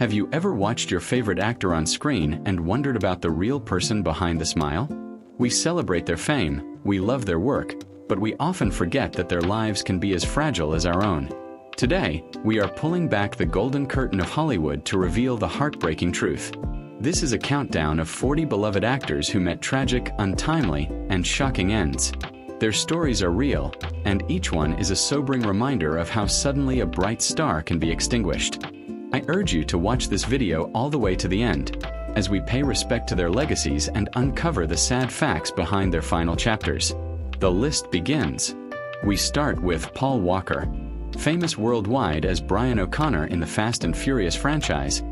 Have you ever watched your favorite actor on screen and wondered about the real person behind the smile? We celebrate their fame, we love their work, but we often forget that their lives can be as fragile as our own. Today, we are pulling back the golden curtain of Hollywood to reveal the heartbreaking truth. This is a countdown of 40 beloved actors who met tragic, untimely, and shocking ends. Their stories are real, and each one is a sobering reminder of how suddenly a bright star can be extinguished. I urge you to watch this video all the way to the end, as we pay respect to their legacies and uncover the sad facts behind their final chapters. The list begins. We start with Paul Walker. Famous worldwide as Brian O'Connor in the Fast and Furious franchise,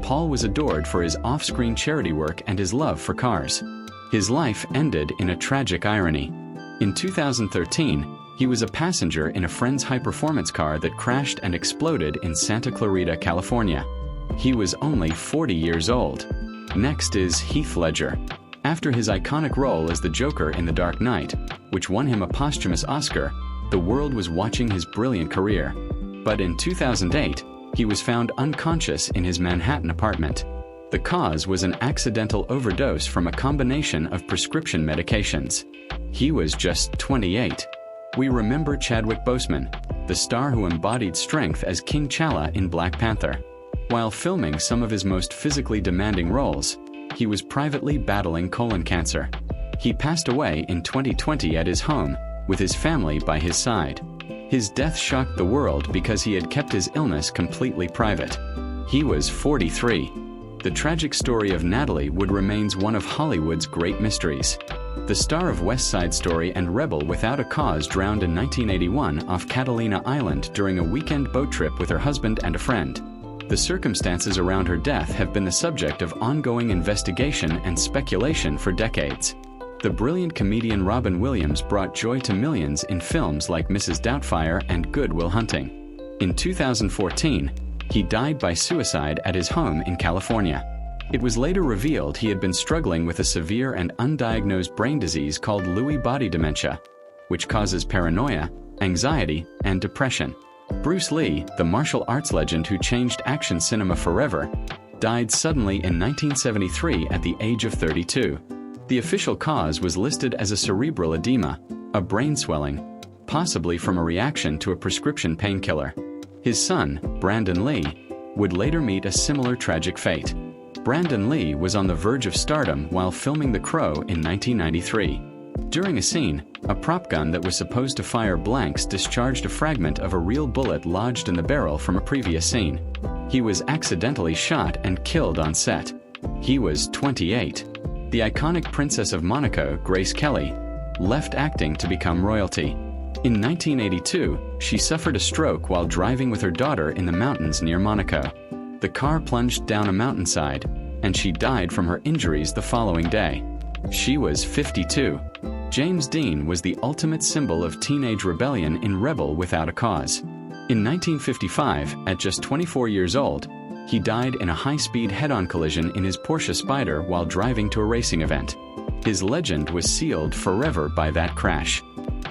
Paul was adored for his off-screen charity work and his love for cars. His life ended in a tragic irony. In 2013, he was a passenger in a friend's high-performance car that crashed and exploded in Santa Clarita, California. He was only 40 years old. Next is Heath Ledger. After his iconic role as the Joker in The Dark Knight, which won him a posthumous Oscar, the world was watching his brilliant career. But in 2008, he was found unconscious in his Manhattan apartment. The cause was an accidental overdose from a combination of prescription medications. He was just 28. We remember Chadwick Boseman, the star who embodied strength as King T'Challa in Black Panther. While filming some of his most physically demanding roles, he was privately battling colon cancer. He passed away in 2020 at his home, with his family by his side. His death shocked the world because he had kept his illness completely private. He was 43. The tragic story of Natalie Wood remains one of Hollywood's great mysteries. The star of West Side Story and Rebel Without a Cause drowned in 1981 off Catalina Island during a weekend boat trip with her husband and a friend. The circumstances around her death have been the subject of ongoing investigation and speculation for decades. The brilliant comedian Robin Williams brought joy to millions in films like Mrs. Doubtfire and Good Will Hunting. In 2014, he died by suicide at his home in California. It was later revealed he had been struggling with a severe and undiagnosed brain disease called Lewy body dementia, which causes paranoia, anxiety, and depression. Bruce Lee, the martial arts legend who changed action cinema forever, died suddenly in 1973 at the age of 32. The official cause was listed as a cerebral edema, a brain swelling, possibly from a reaction to a prescription painkiller. His son, Brandon Lee, would later meet a similar tragic fate. Brandon Lee was on the verge of stardom while filming The Crow in 1993. During a scene, a prop gun that was supposed to fire blanks discharged a fragment of a real bullet lodged in the barrel from a previous scene. He was accidentally shot and killed on set. He was 28. The iconic Princess of Monaco, Grace Kelly, left acting to become royalty. In 1982, she suffered a stroke while driving with her daughter in the mountains near Monaco. The car plunged down a mountainside, and she died from her injuries the following day. She was 52. James Dean was the ultimate symbol of teenage rebellion in Rebel Without a Cause. In 1955, at just 24 years old, he died in a high-speed head-on collision in his Porsche Spyder while driving to a racing event. His legend was sealed forever by that crash.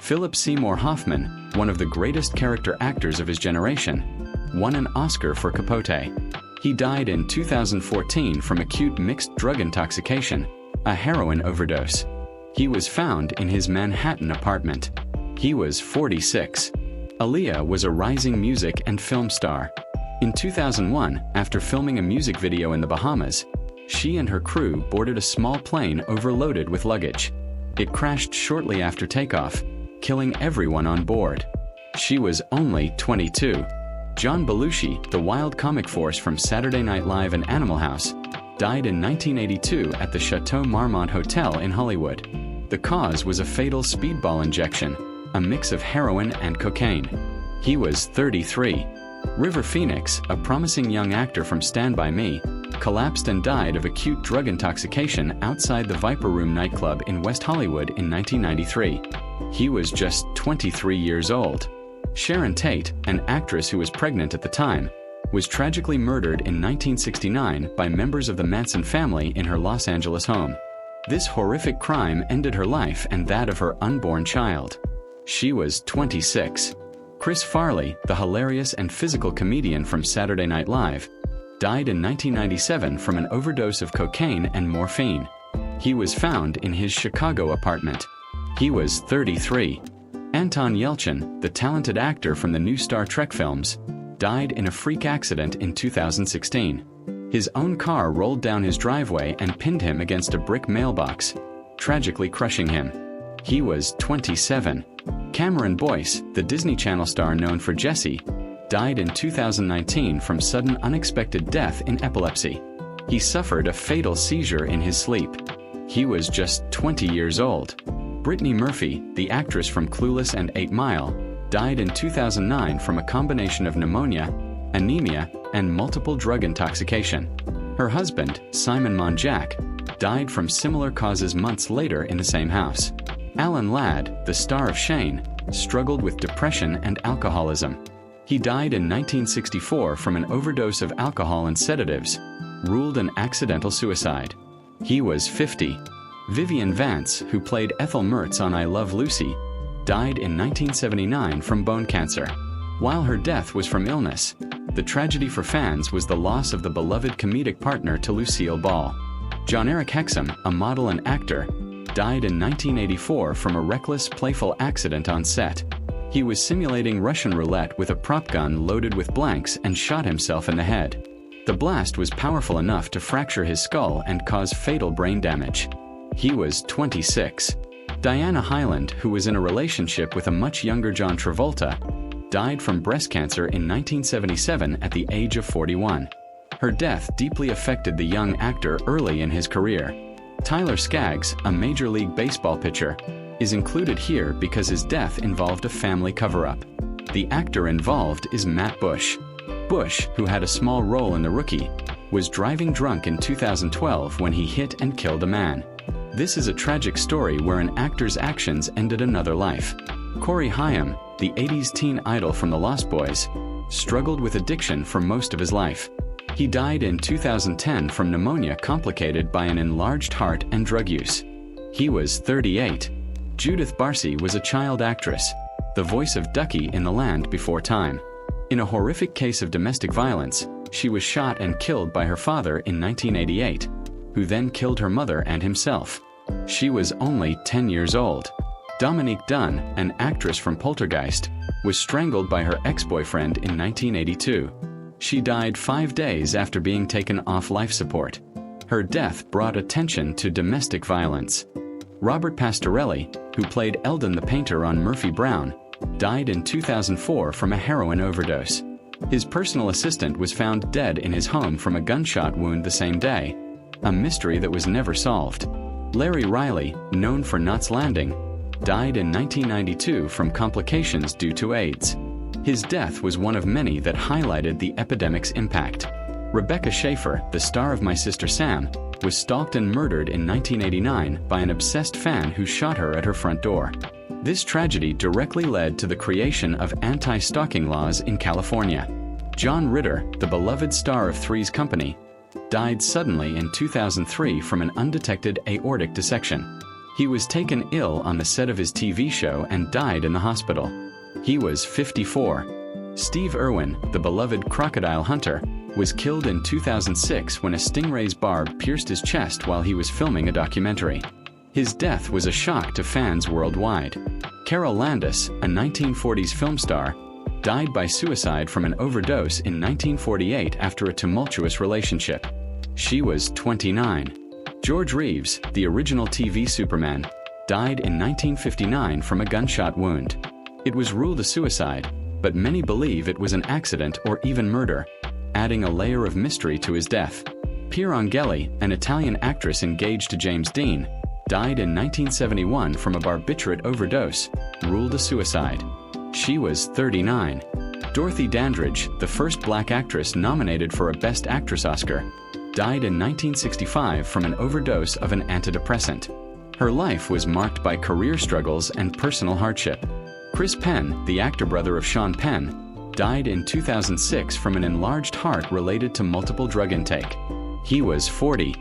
Philip Seymour Hoffman, one of the greatest character actors of his generation, won an Oscar for Capote. He died in 2014 from acute mixed drug intoxication, a heroin overdose. He was found in his Manhattan apartment. He was 46. Aaliyah was a rising music and film star. In 2001, after filming a music video in the Bahamas, she and her crew boarded a small plane overloaded with luggage. It crashed shortly after takeoff, killing everyone on board. She was only 22. John Belushi, the wild comic force from Saturday Night Live and Animal House, died in 1982 at the Chateau Marmont Hotel in Hollywood. The cause was a fatal speedball injection, a mix of heroin and cocaine. He was 33. River Phoenix, a promising young actor from Stand By Me, collapsed and died of acute drug intoxication outside the Viper Room nightclub in West Hollywood in 1993. He was just 23 years old. Sharon Tate, an actress who was pregnant at the time, was tragically murdered in 1969 by members of the Manson family in her Los Angeles home. This horrific crime ended her life and that of her unborn child. She was 26. Chris Farley, the hilarious and physical comedian from Saturday Night Live, died in 1997 from an overdose of cocaine and morphine. He was found in his Chicago apartment. He was 33. Anton Yelchin, the talented actor from the new Star Trek films, died in a freak accident in 2016. His own car rolled down his driveway and pinned him against a brick mailbox, tragically crushing him. He was 27. Cameron Boyce, the Disney Channel star known for Jessie, died in 2019 from sudden unexpected death in epilepsy. He suffered a fatal seizure in his sleep. He was just 20 years old. Brittany Murphy, the actress from Clueless and 8 Mile, died in 2009 from a combination of pneumonia, anemia, and multiple drug intoxication. Her husband, Simon Monjack, died from similar causes months later in the same house. Alan Ladd, the star of Shane, struggled with depression and alcoholism. He died in 1964 from an overdose of alcohol and sedatives, ruled an accidental suicide. He was 50. Vivian Vance, who played Ethel Mertz on I Love Lucy, died in 1979 from bone cancer. While her death was from illness, the tragedy for fans was the loss of the beloved comedic partner to Lucille Ball. John Eric Hexum, a model and actor, died in 1984 from a reckless, playful accident on set. He was simulating Russian roulette with a prop gun loaded with blanks and shot himself in the head. The blast was powerful enough to fracture his skull and cause fatal brain damage. He was 26. Diana Hyland, who was in a relationship with a much younger John Travolta, died from breast cancer in 1977 at the age of 41. Her death deeply affected the young actor early in his career. Tyler Skaggs, a Major League Baseball pitcher, is included here because his death involved a family cover-up. The actor involved is Matt Bush. Bush, who had a small role in The Rookie, was driving drunk in 2012 when he hit and killed a man. This is a tragic story where an actor's actions ended another life. Corey Haim, the 80s teen idol from the Lost Boys, struggled with addiction for most of his life. He died in 2010 from pneumonia complicated by an enlarged heart and drug use. He was 38. Judith Barcy was a child actress, the voice of Ducky in The Land Before Time. In a horrific case of domestic violence, she was shot and killed by her father in 1988, who then killed her mother and himself. She was only 10 years old. Dominique Dunne, an actress from Poltergeist, was strangled by her ex-boyfriend in 1982. She died 5 days after being taken off life support. Her death brought attention to domestic violence. Robert Pastorelli, who played Eldon the painter on Murphy Brown, died in 2004 from a heroin overdose. His personal assistant was found dead in his home from a gunshot wound the same day, a mystery that was never solved. Larry Riley, known for Knots Landing, died in 1992 from complications due to AIDS. His death was one of many that highlighted the epidemic's impact. Rebecca Schaefer, the star of My Sister Sam, was stalked and murdered in 1989 by an obsessed fan who shot her at her front door. This tragedy directly led to the creation of anti-stalking laws in California. John Ritter, the beloved star of Three's Company, died suddenly in 2003 from an undetected aortic dissection. He was taken ill on the set of his TV show and died in the hospital. He was 54. Steve Irwin, the beloved crocodile hunter, was killed in 2006 when a stingray's barb pierced his chest while he was filming a documentary. His death was a shock to fans worldwide. Carol Landis, a 1940s film star, died by suicide from an overdose in 1948 after a tumultuous relationship. She was 29. George Reeves, the original TV Superman, died in 1959 from a gunshot wound. It was ruled a suicide, but many believe it was an accident or even murder, adding a layer of mystery to his death. Pier Angeli, an Italian actress engaged to James Dean, died in 1971 from a barbiturate overdose, ruled a suicide. She was 39. Dorothy Dandridge, the first black actress nominated for a Best Actress Oscar, died in 1965 from an overdose of an antidepressant. Her life was marked by career struggles and personal hardship. Chris Penn, the actor brother of Sean Penn, died in 2006 from an enlarged heart related to multiple drug intake. He was 40.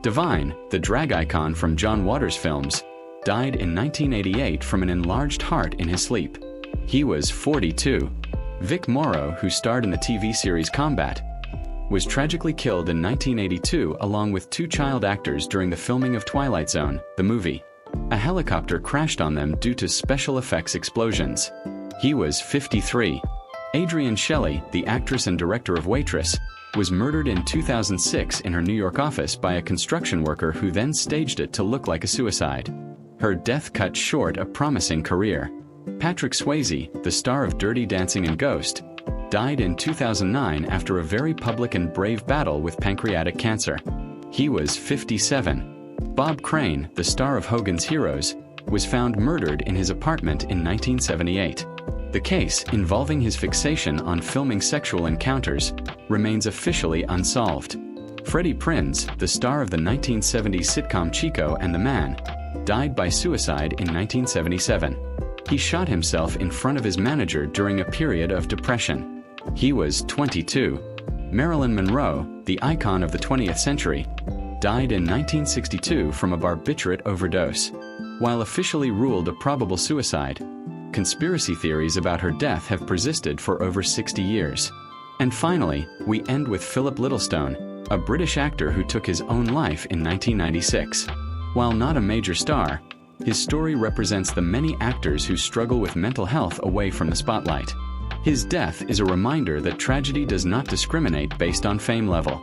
Divine, the drag icon from John Waters films, died in 1988 from an enlarged heart in his sleep. He was 42. Vic Morrow, who starred in the TV series Combat, was tragically killed in 1982 along with two child actors during the filming of Twilight Zone, the movie. A helicopter crashed on them due to special effects explosions. He was 53. Adrienne Shelley, the actress and director of Waitress, was murdered in 2006 in her New York office by a construction worker who then staged it to look like a suicide. Her death cut short a promising career. Patrick Swayze, the star of Dirty Dancing and Ghost, died in 2009 after a very public and brave battle with pancreatic cancer. He was 57. Bob Crane, the star of Hogan's Heroes, was found murdered in his apartment in 1978. The case, involving his fixation on filming sexual encounters, remains officially unsolved. Freddie Prinze, the star of the 1970s sitcom Chico and the Man, died by suicide in 1977. He shot himself in front of his manager during a period of depression. He was 22. Marilyn Monroe, the icon of the 20th century, died in 1962 from a barbiturate overdose. While officially ruled a probable suicide, conspiracy theories about her death have persisted for over 60 years. And finally, we end with Philip Littlestone, a British actor who took his own life in 1996. While not a major star, his story represents the many actors who struggle with mental health away from the spotlight. His death is a reminder that tragedy does not discriminate based on fame level.